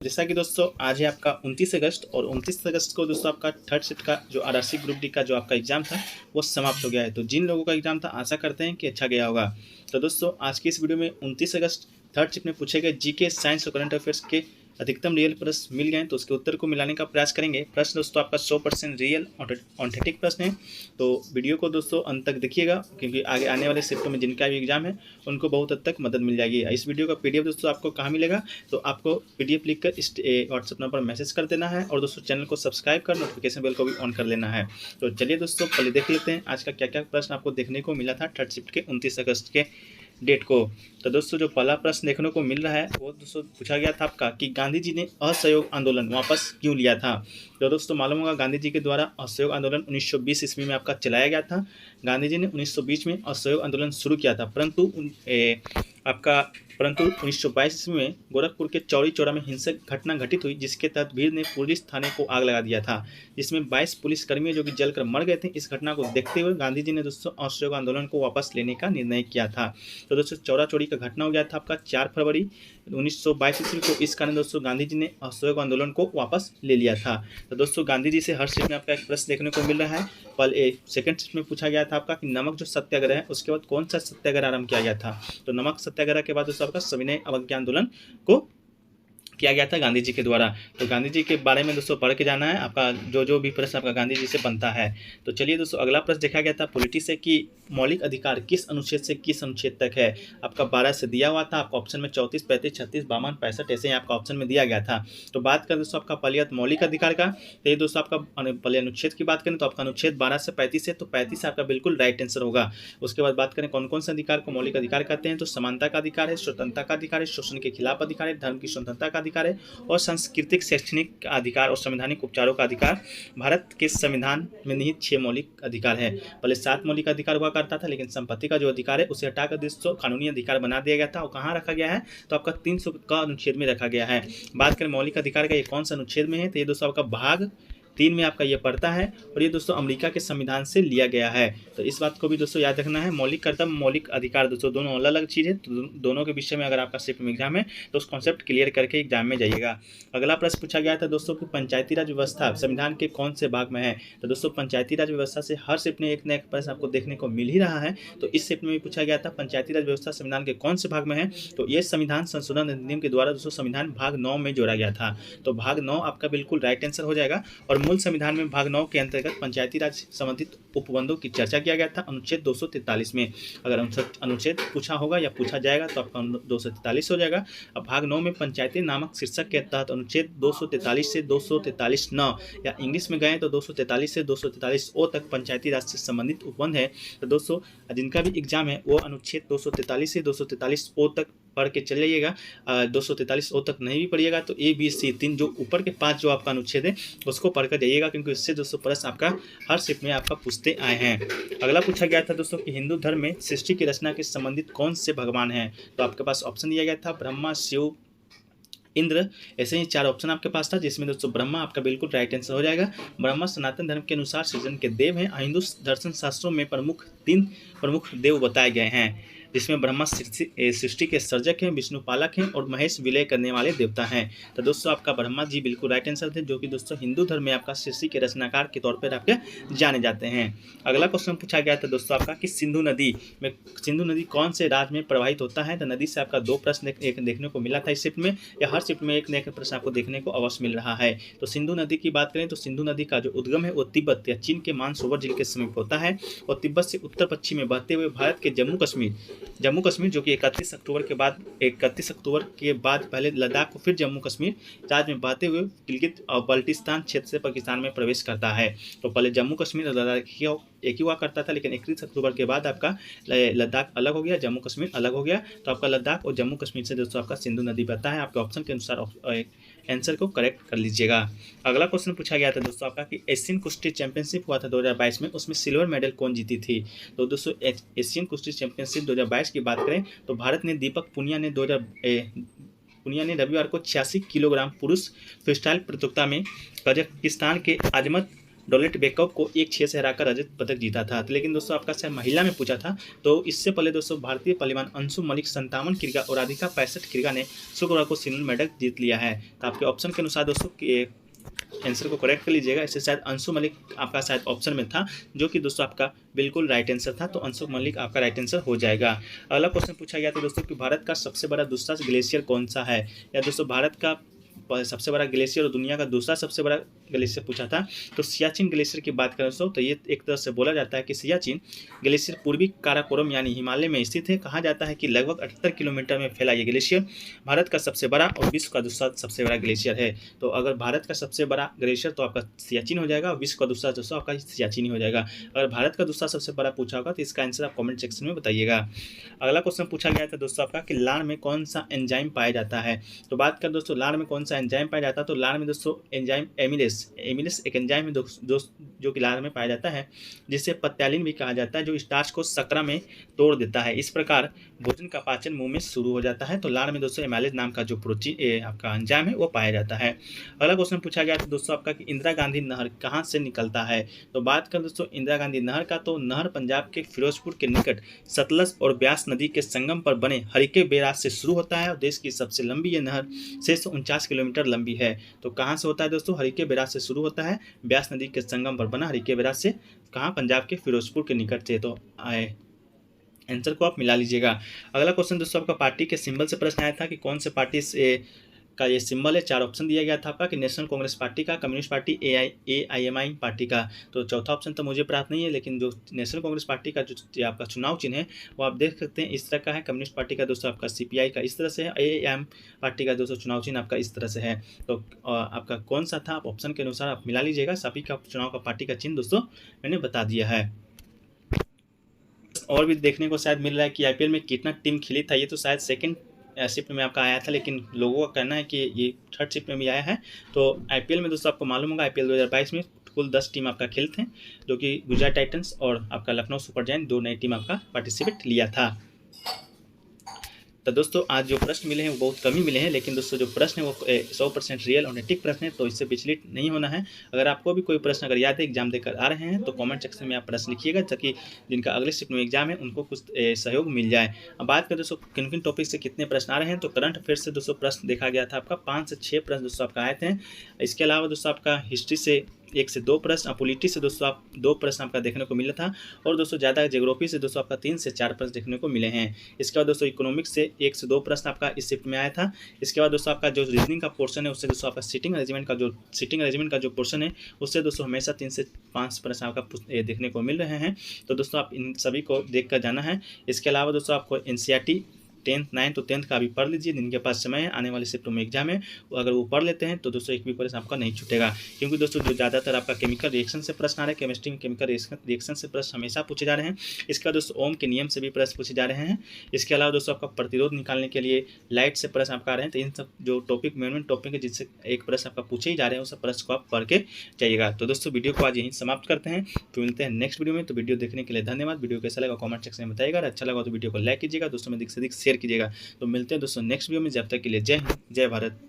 जैसा कि दोस्तों आज है आपका 29 अगस्त और 29 अगस्त को दोस्तों आपका थर्ड शिफ्ट का जो आरआरसी ग्रुप डी का जो आपका एग्जाम था वो समाप्त हो गया है। तो जिन लोगों का एग्जाम था आशा करते हैं कि अच्छा गया होगा। तो दोस्तों आज की इस वीडियो में 29 अगस्त थर्ड शिफ्ट में पूछे गए जीके, साइंस और करंट अफेयर्स के अधिकतम रियल प्रश्न मिल गए तो उसके उत्तर को मिलाने का प्रयास करेंगे। प्रश्न दोस्तों आपका 100% रियल ऑथेंटिक प्रश्न है। तो वीडियो को दोस्तों अंत तक देखिएगा क्योंकि आगे आने वाले शिफ्टों में जिनका भी एग्जाम है उनको बहुत हद तक मदद मिल जाएगी। इस वीडियो का पीडीएफ दोस्तों आपको कहाँ मिलेगा, तो आपको पीडीएफ लिखकर इस व्हाट्सएप नंबर पर मैसेज कर देना है और दोस्तों चैनल को सब्सक्राइब कर नोटिफिकेशन बेल को भी ऑन कर लेना है। तो चलिए दोस्तों पहले देख लेते हैं आज का क्या क्या प्रश्न आपको देखने को मिला था थर्ड शिफ्ट के 29 अगस्त के डेट को। तो दोस्तों जो पहला प्रश्न देखने को मिल रहा है वो दोस्तों पूछा गया था आपका कि गांधी जी ने असहयोग आंदोलन वापस क्यों लिया था। तो दोस्तों मालूम होगा गांधी जी के द्वारा असहयोग आंदोलन 1920 ईस्वी में आपका चलाया गया था। गांधी जी ने 1920 में असहयोग आंदोलन शुरू किया था परंतु 1922 ईस्वी में गोरखपुर के चौरी चौरा में हिंसक घटना घटित हुई जिसके तहत भीड़ ने पुलिस थाने को आग लगा दिया था जिसमें 22 पुलिसकर्मी जो कि जलकर मर गए थे। इस घटना को देखते हुए गांधी जी ने दोस्तों असहयोग आंदोलन को वापस लेने का निर्णय किया था। तो दोस्तों चौरा चौरी का घटना हो गया था आपका 4 फरवरी 1922 ईस्वी को। इस कारण दोस्तों गांधी जी ने असहयोग आंदोलन को वापस ले लिया था। तो दोस्तों गांधी जी से हर शिफ्ट में आपका एक प्रश्न देखने को मिल रहा है। पहले सेकंड शिफ्ट में पूछा गया था आपका कि नमक जो सत्याग्रह है उसके बाद कौन सा सत्याग्रह आरंभ किया गया था। तो नमक सत्याग्रह के बाद दोस्तों आपका सविनय अवज्ञा आंदोलन को किया गया था गांधी जी के द्वारा। तो गांधी जी के बारे में दोस्तों पढ़ के जाना है आपका जो भी प्रश्न आपका गांधी जी से बनता है। तो चलिए दोस्तों अगला प्रश्न देखा गया था पॉलिटी से कि मौलिक अधिकार किस अनुच्छेद से किस अनुच्छेद तक है। आपका 12 से दिया हुआ था, आपका ऑप्शन में 34, 35, 36, 52, 65 ऐसे ही आपका ऑप्शन में दिया गया था। तो बात करें दोस्तों आपका पहले मौलिक अधिकार का, तो ये दोस्तों आपका पहले अनुच्छेद की बात करें तो आपका अनुच्छेद 12 से 35 है, तो 35 आपका बिल्कुल राइट आंसर होगा। उसके बाद बात करें कौन कौन से अधिकार को मौलिक अधिकार कहते हैं, तो समानता का अधिकार है, स्वतंत्रता का अधिकार है, शोषण के खिलाफ अधिकार है, धर्म की स्वतंत्रता का अधिकार है और सांस्कृतिक शैक्षणिक अधिकार और संवैधानिक उपचारों का अधिकार। भारत के संविधान में निहित 6 मौलिक अधिकार है। पहले 7 मौलिक अधिकार हुआ करता था लेकिन संपत्ति का जो अधिकार है उसे हटाकर 200 कानूनी अधिकार बना दिया गया था। और कहाँ रखा गया है, तो आपका 300 का अनुच्छेद में रखा गया है। बात करें मौलिक अधिकार का ये कौन सा अनुच्छेद में है, तो ये दोस्तों आपका भाग 3 में आपका ये पड़ता है और ये दोस्तों अमेरिका के संविधान से लिया गया है। तो इस बात को भी दोस्तों याद रखना है। मौलिक कर्तव्य मौलिक अधिकार दोस्तों दोनों अलग अलग चीज़ है। तो दोनों के विषय में अगर आपका शिफ्ट में एग्जाम है तो उस कॉन्सेप्ट क्लियर करके एग्जाम में जाइएगा। अगला प्रश्न पूछा गया था दोस्तों कि पंचायती राज व्यवस्था संविधान के कौन से भाग में है। तो दोस्तों पंचायती राज व्यवस्था से हर शिफ्ट में एक न एक प्रश्न आपको देखने को मिल ही रहा है। तो इस शिफ्ट में भी पूछा गया था पंचायती राज व्यवस्था संविधान के कौन से भाग में है। तो ये संविधान संशोधन अधिनियम के द्वारा दोस्तों संविधान भाग 9 में जोड़ा गया था। तो भाग 9 आपका बिल्कुल राइट आंसर हो जाएगा। और मूल संविधान में भाग 9 के अंतर्गत पंचायती राज संबंधित उपबंधों की चर्चा किया गया था अनुच्छेद 243 में। अगर अनुच्छेद पूछा होगा या पूछा जाएगा तो आपका 243 हो जाएगा। अब भाग 9 में पंचायती नामक शीर्षक के तहत अनुच्छेद 243 से 243 न या इंग्लिश में गए तो 243 से 243 ओ तक पंचायती राज से संबंधित उपबंध है। तो दोस्तों जिनका भी एग्जाम है वो अनुच्छेद 243 से 243 ओ तक पढ़ के चले जाइएगा। 243 ओ तक नहीं भी पढ़िएगा तो ए बी सी 3 जो ऊपर के 5 जो आपका अनुच्छेद है उसको पढ़ कर जाइएगा क्योंकि इससे दोस्तों प्रश्न आपका हर शिफ्ट में आपका पूछते आए हैं। अगला पूछा गया था दोस्तों कि हिंदू धर्म में सृष्टि की रचना के संबंधित कौन से भगवान हैं। तो आपके पास ऑप्शन दिया गया था ब्रह्मा, शिव, इंद्र, ऐसे ही 4 ऑप्शन आपके पास था जिसमें दोस्तों ब्रह्मा आपका बिल्कुल राइट आंसर हो जाएगा। ब्रह्मा सनातन धर्म के अनुसार सृजन के देव हैं। हिंदू दर्शन शास्त्रों में 3 प्रमुख देव बताए गए हैं जिसमें ब्रह्मा सृष्टि के सर्जक हैं, विष्णु पालक हैं और महेश विलय करने वाले देवता हैं। तो दोस्तों आपका ब्रह्मा जी बिल्कुल राइट आंसर थे जो कि दोस्तों हिंदू धर्म में आपका सृष्टि के रचनाकार के तौर पर आपके जाने जाते हैं। अगला क्वेश्चन पूछा गया था दोस्तों आपका कि सिंधु नदी कौन से राज्य में प्रवाहित होता है। तो नदी से आपका 2 प्रश्न एक देखने को मिला था इस शिफ्ट में या हर शिफ्ट में एक न एक प्रश्न आपको देखने को अवश्य मिल रहा है। तो सिंधु नदी की बात करें तो सिंधु नदी का जो उद्गम है वो तिब्बत या चीन के मानसरोवर जिले के समीप होता है और तिब्बत से उत्तर पश्चिम में बहते हुए भारत के जम्मू कश्मीर जो कि 31 अक्टूबर के बाद पहले लद्दाख को फिर जम्मू कश्मीर राज्य में बहते हुए गिलगित और बल्टिस्तान क्षेत्र से पाकिस्तान में प्रवेश करता है। तो पहले जम्मू कश्मीर और लद्दाख एक ही हुआ करता था लेकिन 31 अक्टूबर के बाद आपका लद्दाख अलग हो गया, जम्मू कश्मीर अलग हो गया। तो आपका लद्दाख और जम्मू कश्मीर से दोस्तों आपका सिंधु नदी बहता है। आपके ऑप्शन के अनुसार आंसर को करेक्ट कर लीजिएगा। अगला क्वेश्चन पूछा गया था दोस्तों आपका कि एशियन कुश्ती चैंपियनशिप हुआ था 2022 में, उसमें सिल्वर मेडल कौन जीती थी। तो दोस्तों एशियन कुश्ती चैंपियनशिप 2022 की बात करें तो भारत ने दीपक पुनिया ने रविवार को 86 किलोग्राम पुरुष फ्रीस्टाइल प्रतियोगिता में कजाकिस्तान के आजमत डोलेट बेकअप को 1-6 से हराकर रजत पदक जीता था। लेकिन दोस्तों आपका शायद महिला में पूछा था, तो इससे पहले दोस्तों भारतीय पहलवान अंशु मलिक 57 किग्रा और राधिका 65 किग्रा ने शुक्रवार को सिल्वर मेडल जीत लिया है। तो आपके ऑप्शन के अनुसार दोस्तों आंसर को करेक्ट कर लीजिएगा। इससे शायद अंशु मलिक आपका शायद ऑप्शन में था, जो कि दोस्तों आपका बिल्कुल राइट आंसर था, तो अंशु मलिक आपका राइट आंसर हो जाएगा। अगला क्वेश्चन पूछा गया था दोस्तों कि भारत का सबसे बड़ा दूसरा ग्लेशियर कौन सा है, या दोस्तों भारत का सबसे बड़ा ग्लेशियर और दुनिया का दूसरा सबसे बड़ा ग्लेशियर पूछा था। तो सियाचिन ग्लेशियर की बात करें दोस्तों, तो ये एक तरह से बोला जाता है कि सियाचिन ग्लेशियर पूर्वी काराकोरम यानी हिमालय में स्थित है। कहा जाता है कि लगभग 78 किलोमीटर में फैला ये ग्लेशियर भारत का सबसे बड़ा और विश्व का दूसरा सबसे बड़ा ग्लेशियर है। तो अगर भारत का सबसे बड़ा ग्लेशियर तो आपका सियाचिन हो जाएगा, और विश्व का दूसरा दोस्तों आपका सियाचिन ही हो जाएगा। अगर भारत का दूसरा सबसे बड़ा पूछा होगा तो इसका आंसर आप कॉमेंट सेक्शन में बताइएगा। अगला क्वेश्चन पूछा गया था दोस्तों आपका कि लार में कौन सा एंजाइम पाया जाता है। तो बात करें दोस्तों लार में कौन सा एंजाइम पाया जाता है, तो लार में दोस्तों एंजाइम एमिलेस एक एंजाइम है जो कि लार में पाया जाता है, जिसे पत्यालिन भी कहा जाता है, जो स्टार्च को शर्करा में तोड़ देता है। इस प्रकार भोजन का पाचन मुंह में शुरू हो जाता है। तो लार में दोस्तों एमाइलेज नाम का जो प्रोटीन आपका एंजाइम है वो पाया जाता है। अगला क्वेश्चन पूछा गया था दोस्तों आपका कि इंदिरा गांधी नहर कहाँ से निकलता है। तो बात करें दोस्तों इंदिरा गांधी नहर का, तो नहर पंजाब के फिरोजपुर के निकट सतलज और ब्यास नदी के संगम पर बने हरिके बैराज से शुरू होता है, और देश की सबसे लंबी ये नहर 649 किलोमीटर लंबी है। तो कहाँ से होता है दोस्तों, हरिके बैराज से शुरू होता है, ब्यास नदी के संगम पर बना हरिके बैराज से, कहाँ, पंजाब के फिरोजपुर के निकट से। तो आंसर को आप मिला लीजिएगा। अगला क्वेश्चन दोस्तों आपका पार्टी के सिंबल से प्रश्न आया था कि कौन से पार्टी से का ये सिंबल है। 4 ऑप्शन दिया गया था आपका कि नेशनल कांग्रेस पार्टी का, कम्युनिस्ट पार्टी, AIMI पार्टी का। तो चौथा ऑप्शन तो मुझे प्राप्त नहीं है, लेकिन जो नेशनल कांग्रेस पार्टी का जो आपका चुनाव चिन्ह है वो आप देख सकते हैं इस तरह का है। कम्युनिस्ट पार्टी का दोस्तों आपका CPI का इस तरह से है। AIM पार्टी का दोस्तों चुनाव चिन्ह आपका इस तरह से है। तो आपका कौन सा था, आप ऑप्शन के अनुसार आप मिला लीजिएगा। सभी का चुनाव का पार्टी का चिन्ह दोस्तों मैंने बता दिया है। और भी देखने को शायद मिल रहा है कि IPL में कितना टीम खेली था। ये तो शायद सेकंड शिफ्ट में आपका आया था, लेकिन लोगों का कहना है कि ये थर्ड शिफ्ट में भी आया है। तो IPL में दोस्तों आपको मालूम होगा IPL 2022 में कुल 10 टीम आपका खेलते हैं, जो कि गुजरात टाइटंस और आपका लखनऊ सुपर जायंट 2 नई टीम आपका पार्टिसिपेट लिया था। तो दोस्तों आज जो प्रश्न मिले हैं वो बहुत कम ही मिले हैं, लेकिन दोस्तों जो प्रश्न है वो 100% रियल और नैतिक प्रश्न है, तो इससे विचलित नहीं होना है। अगर आपको भी कोई प्रश्न अगर याद है एग्जाम देकर आ रहे हैं तो कमेंट सेक्शन में आप प्रश्न लिखिएगा, ताकि जिनका अगले शिफ्ट में एग्जाम है उनको कुछ सहयोग मिल जाए। अब बात करें दोस्तों किन किन टॉपिक से कितने प्रश्न आ रहे हैं, तो करंट अफेयर से दोस्तों प्रश्न देखा गया था आपका 5 से 6 प्रश्न दोस्तों आपका आए थे। इसके अलावा दोस्तों आपका हिस्ट्री से 1 से 2 प्रश्न, पॉलिटी से दोस्तों आप 2 प्रश्न आपका देखने को मिला था, और दोस्तों ज़्यादा ज्योग्राफी से दोस्तों आपका 3 से 4 प्रश्न देखने को मिले हैं। इसके बाद दोस्तों इकोनॉमिक्स से 1 से 2 प्रश्न आपका इस शिफ्ट में आया था। इसके बाद दोस्तों आपका जो रीजनिंग का पोर्शन है उससे दोस्तों आपका सिटिंग अरेंजमेंट का जो पोर्शन है उससे दोस्तों हमेशा 3 से 5 प्रश्न आपका देखने को मिल रहे हैं। तो दोस्तों आप इन सभी को देख कर जाना है। इसके अलावा दोस्तों आपको NCERT 10th 9th तो 10th का भी पढ़ लीजिए, जिनके पास समय है, आने वाले शिफ्टों में एग्जाम है, अगर वो पढ़ लेते हैं तो दोस्तों एक भी प्रश्न आपका नहीं छूटेगा। क्योंकि दोस्तों जो ज़्यादातर आपका केमिकल रिएक्शन से प्रश्न आ रहे हैं, केमिस्ट्री में केमिकल रिएक्शन से प्रश्न हमेशा पूछे जा रहे हैं। इसके बाद दोस्तों ओम के नियम से भी प्रश्न पूछे जा रहे हैं। इसके अलावा दोस्तों आपका प्रतिरोध निकालने के लिए लाइट से प्रश्न आपका आ रहे हैं। तो इन सब जो टॉपिक मेन टॉपिक है जिससे एक प्रश्न आपका पूछे ही जा रहे हैं, उस प्रश्न को आप पढ़ के जाइएगा। तो दोस्तों वीडियो को आज यहीं समाप्त करते हैं, तो मिलते हैं नेक्स्ट वीडियो में। तो वीडियो देखने के लिए धन्यवाद। वीडियो कैसा लगा कमेंट सेक्शन में बताइएगा, अच्छा लगा तो वीडियो को लाइक कीजिएगा, दोस्तों में अधिक से अधिक शेयर कीजिएगा। तो मिलते हैं दोस्तों नेक्स्ट वीडियो में, जब तक के लिए जय हिंद, जय भारत।